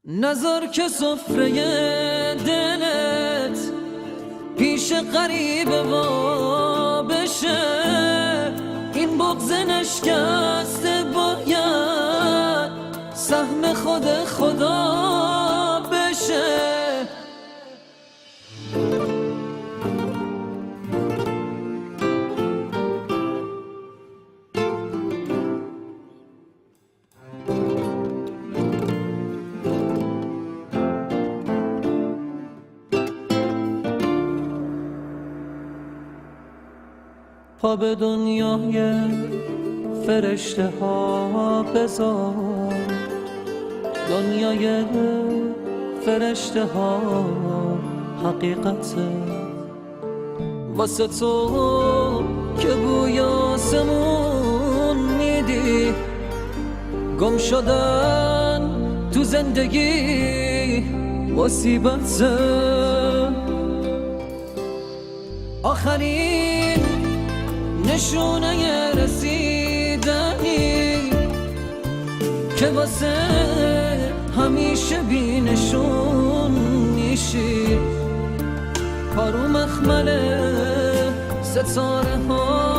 نذار که سفره دلت پیش غریبه وا بشه، این بغض نشکسته باید سهم خود خدا بشه. پا به دنیای فرشته ها بذار، دنیای فرشته ها حقیقته، واسه تو که بوی آسمون میدی، گم شدن تو زندگی مصیبته. آخرین نشونه رسیدنی که واسه همیشه بی نشون میشی، پارو مخمل ستاره ها